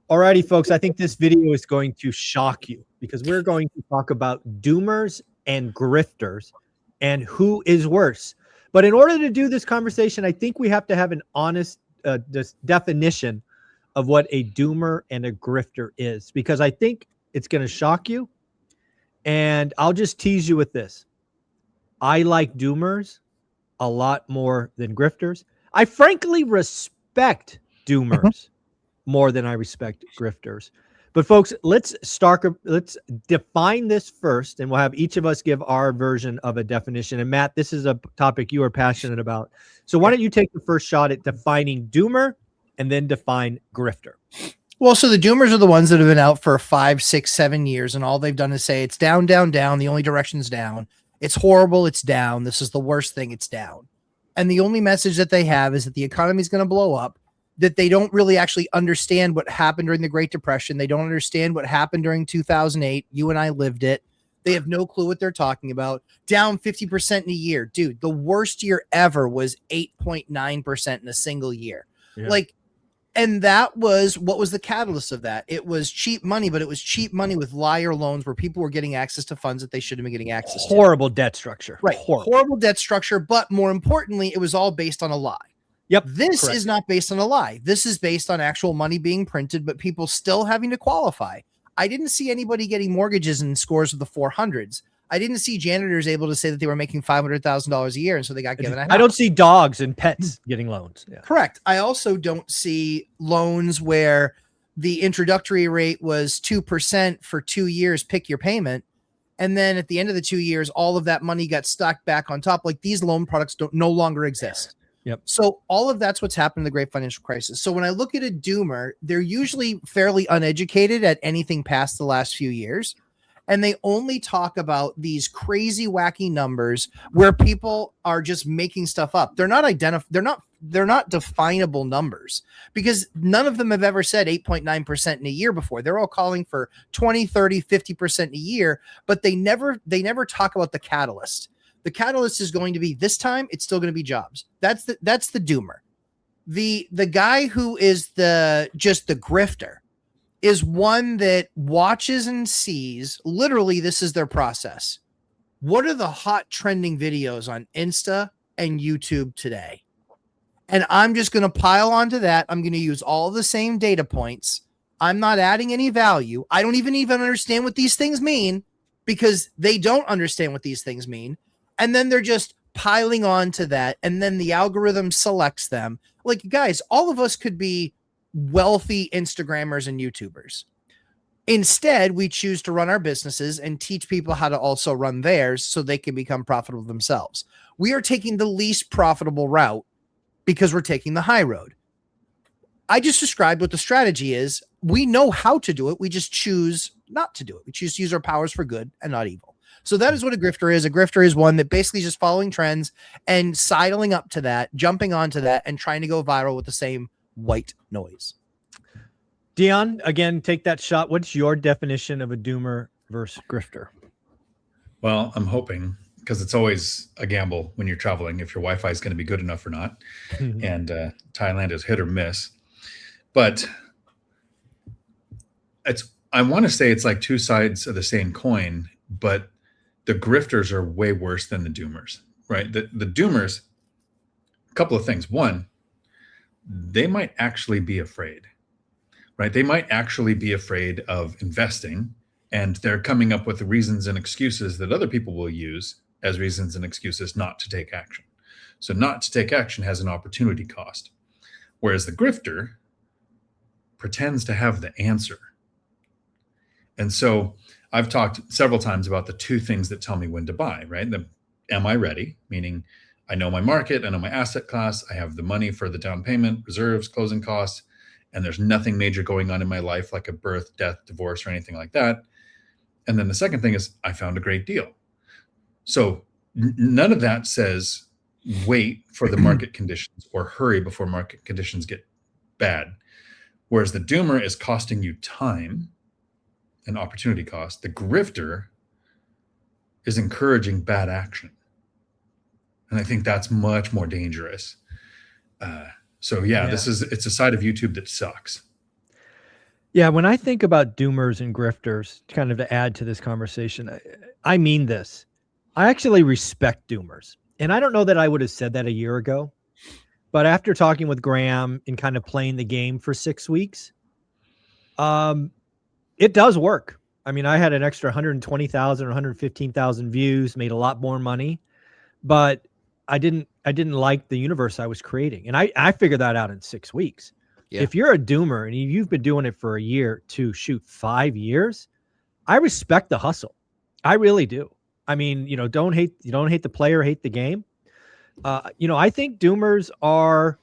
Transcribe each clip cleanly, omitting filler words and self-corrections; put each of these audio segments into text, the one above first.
Alrighty, folks, I think this video is going to shock you because we're going to talk about doomers and grifters and who is worse. But in order to do this conversation, I think we have to have an honest definition of what a doomer and a grifter is, because I think it's going to shock you. And I'll just tease you with this. I like doomers a lot more than grifters. I frankly respect doomers more than I respect grifters. But folks, let's define this first, and we'll have each of us give our version of a definition. And Matt, this is a topic you are passionate about. So why don't you take the first shot at defining doomer and then define grifter? Well, so the doomers are the ones that have been out for 5, 6, 7 years, and all they've done is say it's down, down, down. The only direction's down. It's horrible. It's down. This is the worst thing. It's down. And the only message that they have is that the economy is going to blow up, that they don't really actually understand what happened during the Great Depression. They don't understand what happened during 2008. You and I lived it. They have no clue what they're talking about. Down 50% in a year. Dude, the worst year ever was 8.9% in a single year. Yeah. And that was, what was the catalyst of that? It was cheap money, but it was cheap money with liar loans where people were getting access to funds that they shouldn't have been getting access to. Horrible debt structure. Right. Horrible debt structure. But more importantly, it was all based on a lie. Yep. This is not based on a lie. This is based on actual money being printed, but people still having to qualify. I didn't see anybody getting mortgages in scores of the 400s. I didn't see janitors able to say that they were making $500,000 a year, and so they got given a house. I don't see dogs and pets getting loans. Yeah. Correct. I also don't see loans where the introductory rate was 2% for 2 years, pick your payment. And then at the end of the 2 years, all of that money got stacked back on top. Like, these loan products no longer exist. Yep. So all of that's what's happened in the great financial crisis. So when I look at a doomer, they're usually fairly uneducated at anything past the last few years. And they only talk about these crazy, wacky numbers where people are just making stuff up. They're not definable numbers, because none of them have ever said 8.9% in a year before. They're all calling for 20, 30, 50% a year, but they never talk about the catalyst. The catalyst is going to be, this time it's still going to be jobs. That's the doomer. The guy who is the grifter is one that watches and sees, literally, this is their process. What are the hot trending videos on Insta and YouTube today? And I'm just going to pile onto that. I'm going to use all the same data points. I'm not adding any value. I don't even understand what these things mean, because they don't understand what these things mean. And then they're just piling on to that. And then the algorithm selects them. Like, guys, all of us could be wealthy Instagrammers and YouTubers. Instead, we choose to run our businesses and teach people how to also run theirs so they can become profitable themselves. We are taking the least profitable route because we're taking the high road. I just described what the strategy is. We know how to do it. We just choose not to do it. We choose to use our powers for good and not evil. So that is what a grifter is. A grifter is one that basically is just following trends and sidling up to that, jumping onto that, and trying to go viral with the same white noise. Dion, again, take that shot. What's your definition of a doomer versus grifter? Well, I'm hoping, because it's always a gamble when you're traveling, if your Wi-Fi is going to be good enough or not. And Thailand is hit or miss. But I want to say it's like two sides of the same coin, but the grifters are way worse than the doomers, right? The doomers, a couple of things. One, they might actually be afraid, right? They might actually be afraid of investing, and they're coming up with the reasons and excuses that other people will use as reasons and excuses not to take action. So not to take action has an opportunity cost, whereas the grifter pretends to have the answer. And so I've talked several times about the two things that tell me when to buy, right? Am I ready? Meaning, I know my market, I know my asset class, I have the money for the down payment, reserves, closing costs, and there's nothing major going on in my life like a birth, death, divorce, or anything like that. And then the second thing is, I found a great deal. So none of that says wait for the market conditions or hurry before market conditions get bad. Whereas the doomer is costing you time and opportunity cost. The grifter is encouraging bad action. And I think that's much more dangerous. So it's a side of YouTube that sucks. Yeah, when I think about doomers and grifters, kind of to add to this conversation, I mean this. I actually respect doomers. And I don't know that I would have said that a year ago, but after talking with Graham and kind of playing the game for 6 weeks, it does work. I mean, I had an extra 120,000 or 115,000 views, made a lot more money, but I didn't like the universe I was creating. And I figured that out in 6 weeks. Yeah. If you're a doomer and you've been doing it for a year to 5 years, I respect the hustle. I really do. I mean, don't hate the player, hate the game. I think doomers are,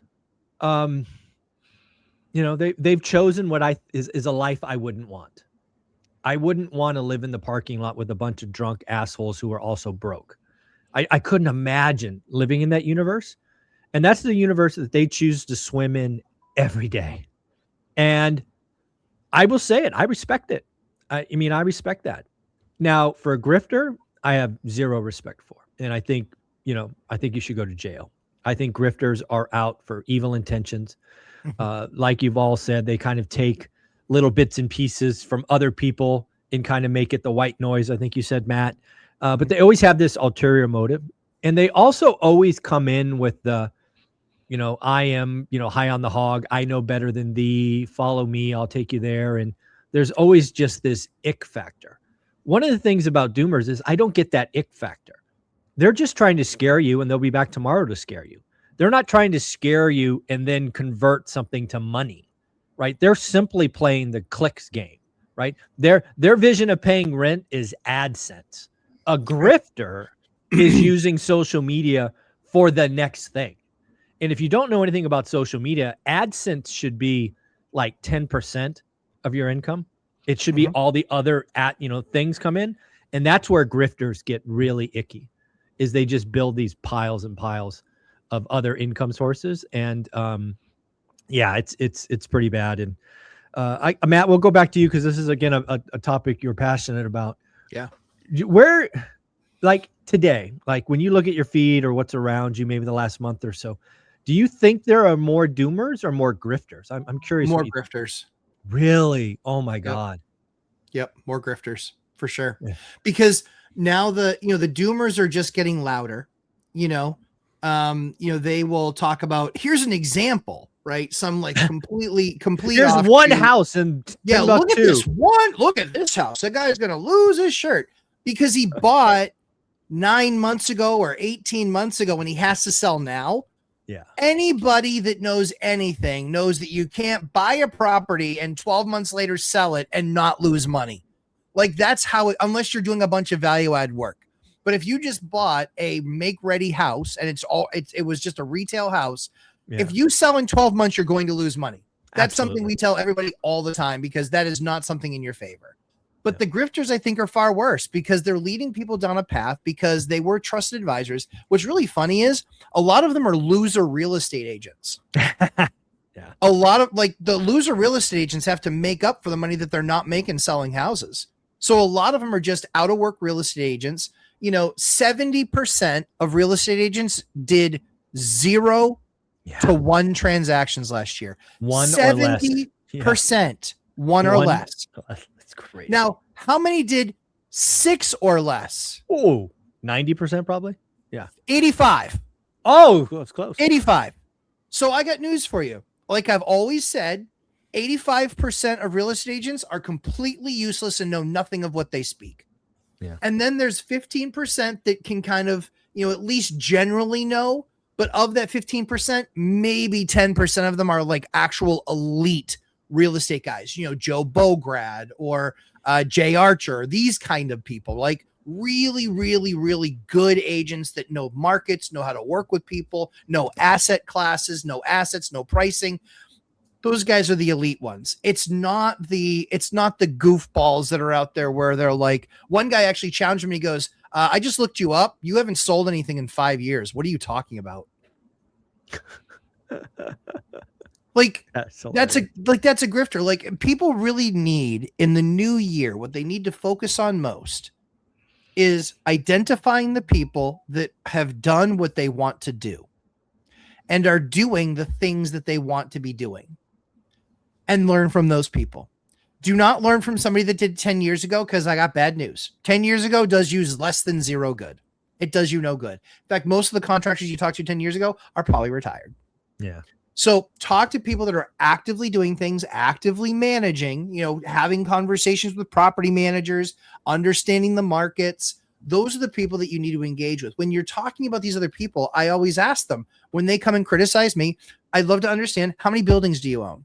they've chosen what is a life I wouldn't want. I wouldn't want to live in the parking lot with a bunch of drunk assholes who are also broke. I couldn't imagine living in that universe. And that's the universe that they choose to swim in every day. And I will say it. I respect it. I respect that. Now, for a grifter, I have zero respect for. And I think you should go to jail. I think grifters are out for evil intentions. Like you've all said, they kind of take little bits and pieces from other people and kind of make it the white noise. I think you said, Matt. But they always have this ulterior motive. And they also always come in with the, I am, high on the hog. I know better than thee. Follow me. I'll take you there. And there's always just this ick factor. One of the things about doomers is I don't get that ick factor. They're just trying to scare you, and they'll be back tomorrow to scare you. They're not trying to scare you and then convert something to money, right? They're simply playing the clicks game, right? Their vision of paying rent is AdSense. A grifter is using social media for the next thing. And if you don't know anything about social media, AdSense should be like 10% of your income. It should be all the other things come in. And that's where grifters get really icky, is they just build these piles and piles of other income sources. And it's pretty bad. And Matt, we'll go back to you because this is again a topic you're passionate about. Yeah. Where, like today, like when you look at your feed or what's around you, maybe the last month or so, do you think there are more doomers or more grifters? I'm curious. More grifters. Really? Oh my God. Yep. More grifters for sure. Yeah. Because now the doomers are just getting louder, they will talk about, here's an example, right? Some like complete. Here's one house and look at this one. Look at this house. The guy's going to lose his shirt because he bought 9 months ago or 18 months ago and he has to sell now. Yeah. Anybody that knows anything knows that you can't buy a property and 12 months later sell it and not lose money. Like that's how unless you're doing a bunch of value add work. But if you just bought a make ready house and it was just a retail house, if you sell in 12 months, you're going to lose money. That's something we tell everybody all the time because that is not something in your favor. But the grifters, I think, are far worse because they're leading people down a path because they were trusted advisors. What's really funny is a lot of them are loser real estate agents. A lot of the loser real estate agents have to make up for the money that they're not making selling houses. So a lot of them are just out of work real estate agents. 70% of real estate agents did 0 to 1 transactions last year. 70%, one or less. That's crazy. Now, how many did 6 or less? Oh, 90% probably. Yeah. 85. Oh, that's close. 85. So I got news for you. Like I've always said, 85% of real estate agents are completely useless and know nothing of what they speak. Yeah. And then there's 15% that can kind of, at least generally know. But of that 15%, maybe 10% of them are like actual elite real estate guys, Joe Bograd or Jay Archer, these kind of people, like really, really, really good agents that know markets, know how to work with people, know asset classes, know assets, know pricing. Those guys are the elite ones. It's not the goofballs that are out there where they're like, one guy actually challenged me. He goes, I just looked you up. You haven't sold anything in 5 years. What are you talking about? Like that's a grifter. Like people really need in the new year, what they need to focus on most is identifying the people that have done what they want to do and are doing the things that they want to be doing and learn from those people. Do not learn from somebody that did 10 years ago, because I got bad news. 10 years ago does you less than zero good. It does you no good. In fact, most of the contractors you talked to 10 years ago are probably retired. Yeah. So talk to people that are actively doing things, actively managing, having conversations with property managers, understanding the markets. Those are the people that you need to engage with. When you're talking about these other people, I always ask them when they come and criticize me, I'd love to understand, how many buildings do you own?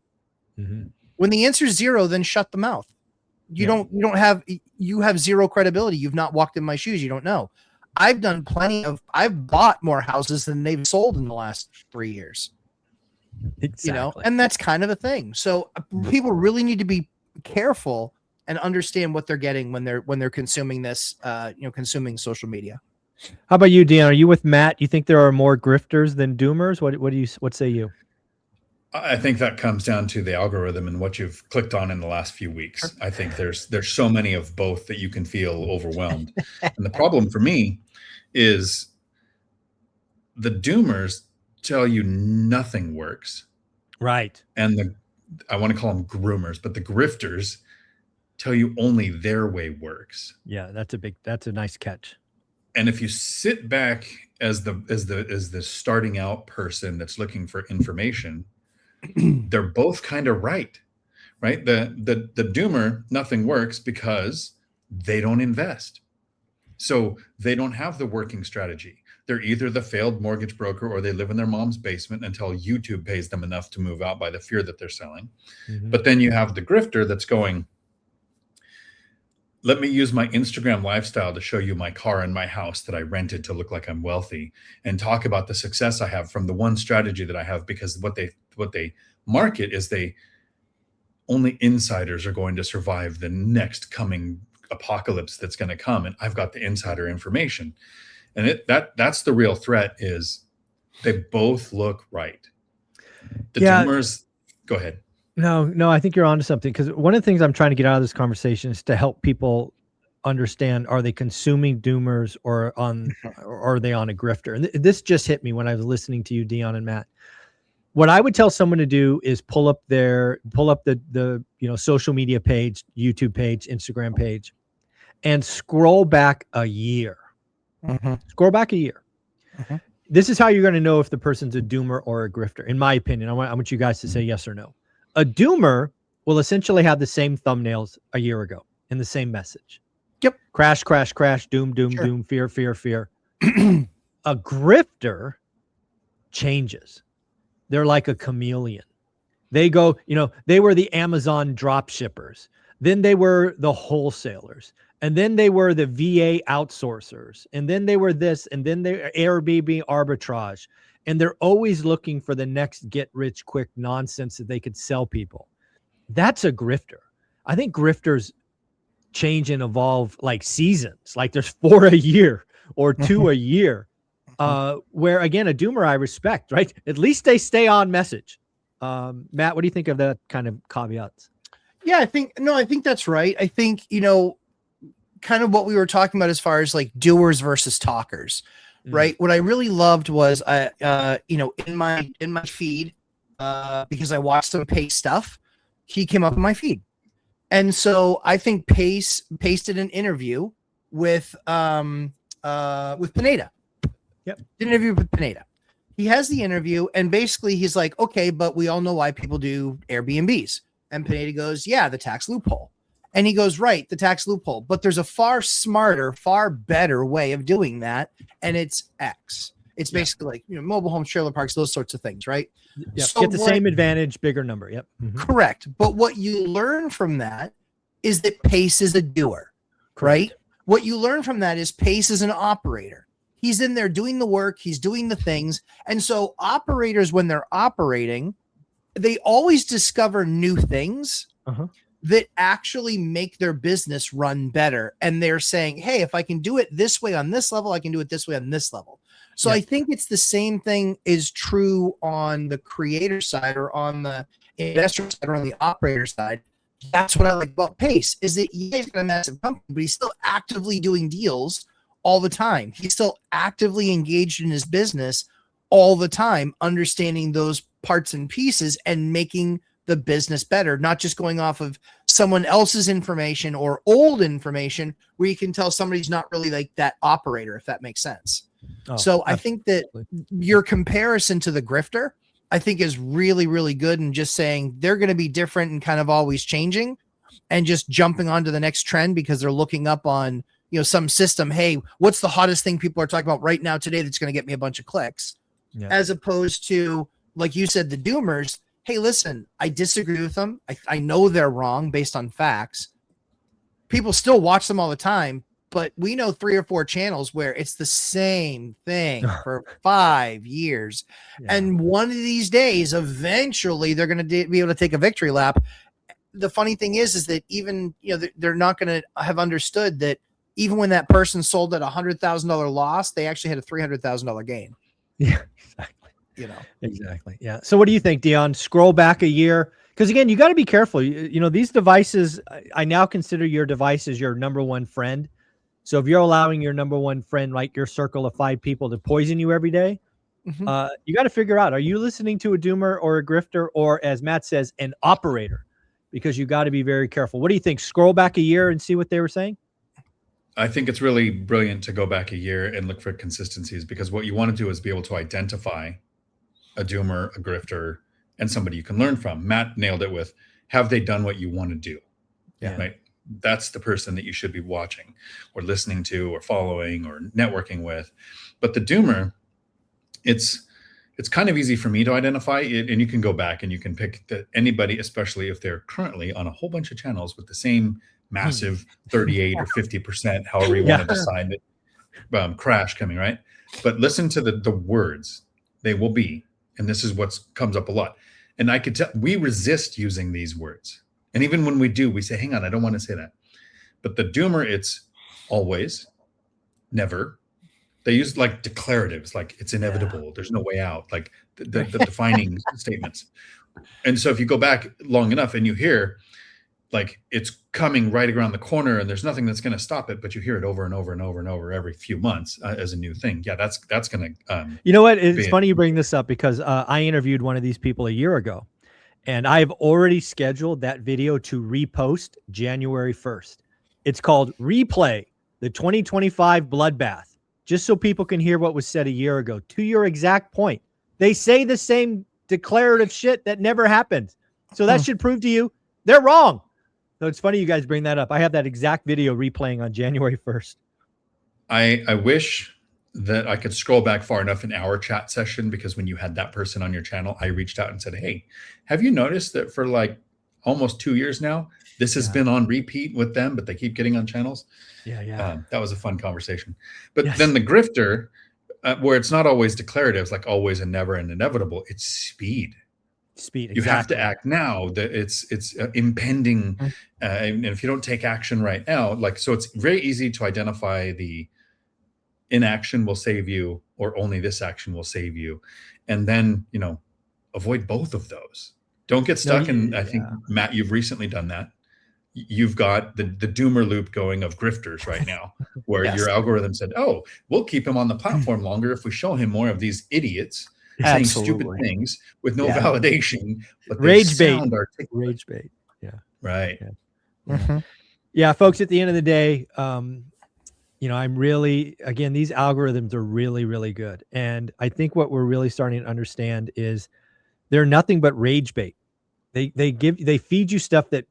Mm-hmm. When the answer is zero, then shut the mouth. You have zero credibility. You've not walked in my shoes. You don't know. I've bought more houses than they've sold in the last 3 years. Exactly. And that's kind of a thing. So people really need to be careful and understand what they're getting when they're consuming this, consuming social media. How about you, Dean? Are you with Matt? You think there are more grifters than doomers? What say you? I think that comes down to the algorithm and what you've clicked on in the last few weeks. I think there's so many of both that you can feel overwhelmed. And the problem for me is the doomers tell you nothing works. Right. And I want to call them groomers, but the grifters tell you only their way works. Yeah, that's a nice catch. And if you sit back as the starting out person that's looking for information, they're both kind of right? The doomer, nothing works because they don't invest. So they don't have the working strategy. They're either the failed mortgage broker or they live in their mom's basement until YouTube pays them enough to move out by the fear that they're selling. Mm-hmm. But then you have the grifter that's going, let me use my Instagram lifestyle to show you my car and my house that I rented to look like I'm wealthy, and talk about the success I have from the one strategy that I have, because what they market is only insiders are going to survive the next coming apocalypse that's going to come. And I've got the insider information. And that's the real threat, is they both look right. The doomers, go ahead. No, I think you're onto something, because one of the things I'm trying to get out of this conversation is to help people understand, are they consuming doomers or are they on a grifter? And this just hit me when I was listening to you, Dion and Matt. What I would tell someone to do is pull up the social media page, YouTube page, Instagram page, and scroll back a year. Mm-hmm. Scroll back a year. Mm-hmm. This is how you're going to know if the person's a doomer or a grifter, in my opinion. I want you guys to say yes or no. A doomer will essentially have the same thumbnails a year ago and the same message. Yep. Crash, crash, crash, doom, doom, sure. Doom, fear, fear, fear. A grifter changes. They're like a chameleon. They go, they were the Amazon drop shippers. Then they were the wholesalers. And then they were the VA outsourcers. And then they were this. And then they were Airbnb arbitrage. And they're always looking for the next get-rich-quick nonsense that they could sell people. That's a grifter. I think grifters change and evolve like seasons. Like there's 4 a year or 2 a year. Where, again, a doomer I respect, right? At least they stay on message. Matt, what do you think of that kind of caveats? Yeah, I think that's right. I think, kind of what we were talking about as far as like doers versus talkers. Right. What I really loved was, in my feed, because I watched some Pace stuff, he came up in my feed. And so I think Pace did an interview with Pineda. Yep. Did an interview with Pineda. He has the interview, and basically he's like, okay, but we all know why people do Airbnbs. And Pineda goes, yeah, the tax loophole. And he goes, right, the tax loophole. But there's a far smarter, far better way of doing that. And it's X. It's basically like, mobile homes, trailer parks, those sorts of things, right? Yep. So get the same advantage, bigger number. Yep. Mm-hmm. Correct. But what you learn from that is that Pace is a doer, right? What you learn from that is Pace is an operator. He's in there doing the work. He's doing the things. And so operators, when they're operating, they always discover new things that actually make their business run better. And they're saying, hey, if I can do it this way on this level, I can do it this way on this level. So I think it's the same thing is true on the creator side or on the investor side or on the operator side. That's what I like about Pace, is that he's got a massive company, but he's still actively doing deals all the time. He's still actively engaged in his business all the time, understanding those parts and pieces and making the business better, not just going off of someone else's information or old information where you can tell somebody's not really like that operator, if that makes sense. Oh, So I think that your comparison to the grifter, I think, is really, really good. And just saying they're going to be different and kind of always changing and just jumping onto the next trend because they're looking up on, you know, some system. Hey, what's the hottest thing people are talking about right now today that's going to get me a bunch of clicks? Yeah. As opposed to, like you said, the doomers. Hey, listen, I disagree with them. I know they're wrong based on facts. People still watch them all the time, but we know 3 or 4 channels where it's the same thing for 5 years. Yeah. And one of these days, eventually, they're going to be able to take a victory lap. The funny thing is that even, you know, they're not going to have understood that even when that person sold at $100,000 loss, they actually had a $300,000 gain. Yeah, exactly. You know, exactly. Yeah. So what do you think, Dion? Scroll back a year. Because again, you got to be careful. You know, these devices, I now consider your device as your number one friend. So if you're allowing your number one friend, like your circle of 5 people, to poison you every day, you got to figure out, are you listening to a doomer or a grifter, or, as Matt says, an operator? Because you got to be very careful. What do you think? Scroll back a year and see what they were saying? I think it's really brilliant to go back a year and look for consistencies, because what you want to do is be able to identify a doomer, a grifter, and somebody you can learn from. Matt nailed it with, have they done what you want to do? Yeah. Right. That's the person that you should be watching or listening to or following or networking with. But the doomer, it's kind of easy for me to identify it, and you can go back and you can pick anybody, especially if they're currently on a whole bunch of channels with the same massive 38 or 50%, however you want to decide that, crash coming, right? But listen to the words. They will be, and this is what comes up a lot. And I could tell we resist using these words. And even when we do, we say, hang on, I don't want to say that. But the doomer, it's always, never. They use like declaratives, like it's inevitable. There's no way out, like the defining statements. And so if you go back long enough and you hear like it's coming right around the corner and there's nothing that's going to stop it, but you hear it over and over and over and over every few months as a new thing. Yeah, that's going to. You know what? It's funny you bring this up because I interviewed one of these people a year ago, and I've already scheduled that video to repost January 1st. It's called Replay the 2025 Bloodbath, just so people can hear what was said a year ago. To your exact point, they say the same declarative shit that never happened. So that should prove to you they're wrong. So it's funny you guys bring that up. I have that exact video replaying on January 1st. I wish that I could scroll back far enough in our chat session, because when you had that person on your channel, I reached out and said, hey, have you noticed that for like almost 2 years now, this has been on repeat with them, but they keep getting on channels? Yeah. That was a fun conversation. But then the grifter, where it's not always declarative, like always and never and inevitable, it's speed. Exactly. You have to act now. That it's impending, and if you don't take action right now, like, so it's very easy to identify the inaction will save you, or only this action will save you, and then avoid both of those. Don't get stuck in. I think, Matt, you've recently done that. You've got the doomer loop going of grifters right now, where your algorithm said, "Oh, we'll keep him on the platform longer if we show him more of these idiots." Saying stupid things with no validation, but they rage bait. Rage bait. Yeah. Right. Yeah, folks, at the end of the day, I'm really, again, these algorithms are really, really good. And I think what we're really starting to understand is they're nothing but rage bait. They feed you stuff that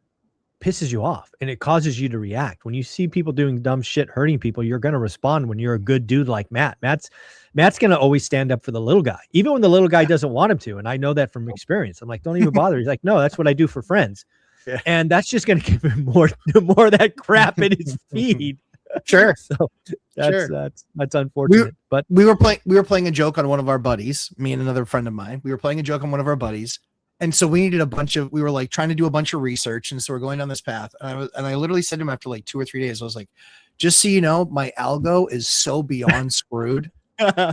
pisses you off, and it causes you to react. When you see people doing dumb shit, hurting people, you're going to respond. When you're a good dude like Matt, Matt's going to always stand up for the little guy, even when the little guy doesn't want him to. And I know that from experience. I'm like, don't even bother. He's like, no, that's what I do for friends. Yeah. And that's just going to give him more of that crap in his feed. Sure. So that's unfortunate. But we were playing a joke on one of our buddies, me and another friend of mine. We were playing a joke on one of our buddies. And so we needed we were like trying to do a bunch of research. And so we're going down this path. And I literally said to him after like 2 or 3 days, I was like, just so you know, my algo is so beyond screwed.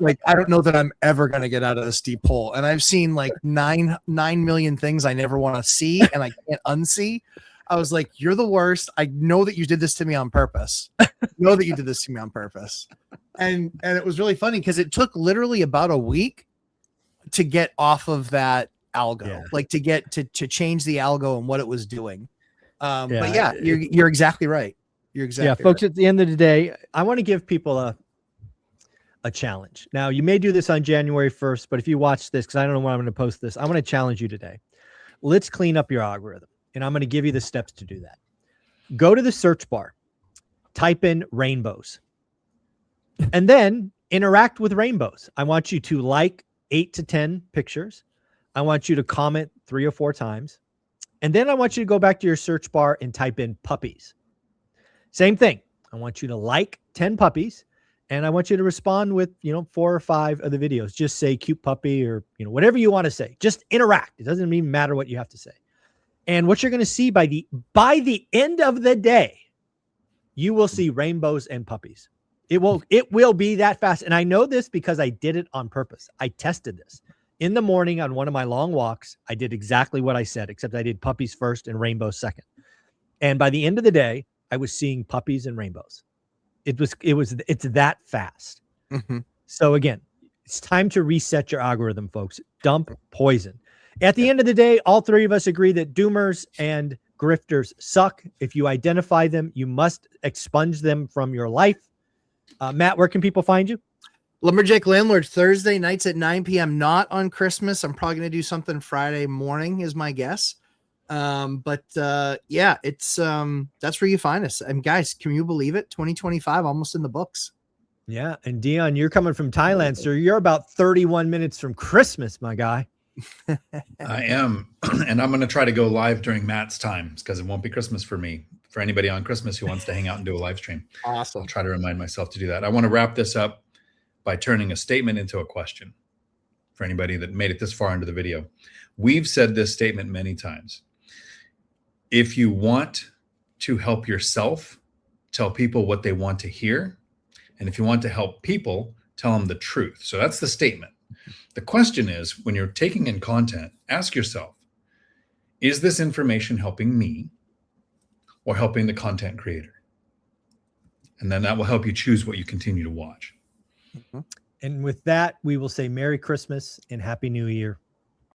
Like, I don't know that I'm ever going to get out of this deep hole. And I've seen like 9 million things I never want to see, and I can't unsee. I was like, you're the worst. I know that you did this to me on purpose. And it was really funny because it took literally about a week to get off of that algo, like to get to change the algo and what it was doing. But Yeah, you're exactly right. You're exactly folks. right. At the end of the day, I want to give people a challenge. Now, you may do this on January 1st, but if you watch this, because I don't know when I'm going to post this, I want to challenge you today. Let's clean up your algorithm, and I'm going to give you the steps to do that. Go to the search bar, type in rainbows, and then interact with rainbows. I want you to like 8 to 10 pictures. I want you to comment 3 or 4 times. And then I want you to go back to your search bar and type in puppies. Same thing. I want you to like 10 puppies, and I want you to respond with, 4 or 5 of the videos. Just say cute puppy or, whatever you want to say. Just interact. It doesn't even matter what you have to say. And what you're going to see by the end of the day, you will see rainbows and puppies. It will be that fast. And I know this because I did it on purpose. I tested this. In the morning on one of my long walks, I did exactly what I said, except I did puppies first and rainbows second. And by the end of the day, I was seeing puppies and rainbows. It's that fast. Mm-hmm. So again, it's time to reset your algorithm, folks. Dump poison. At the end of the day, all 3 of us agree that doomers and grifters suck. If you identify them, you must expunge them from your life. Matt, where can people find you? Lumberjack Landlord, Thursday nights at 9 p.m. Not on Christmas. I'm probably going to do something Friday morning is my guess. It's that's where you find us. And guys, can you believe it? 2025 almost in the books. Yeah. And Dion, you're coming from Thailand, so you're about 31 minutes from Christmas, my guy. I am. And I'm going to try to go live during Matt's times because it won't be Christmas for me. For anybody on Christmas who wants to hang out and do a live stream. Awesome. I'll try to remind myself to do that. I want to wrap this up by turning a statement into a question for anybody that made it this far into the video. We've said this statement many times. If you want to help yourself, tell people what they want to hear. And if you want to help people, tell them the truth. So that's the statement. The question is, when you're taking in content, ask yourself, is this information helping me or helping the content creator? And then that will help you choose what you continue to watch. And with that, we will say Merry Christmas and Happy New Year.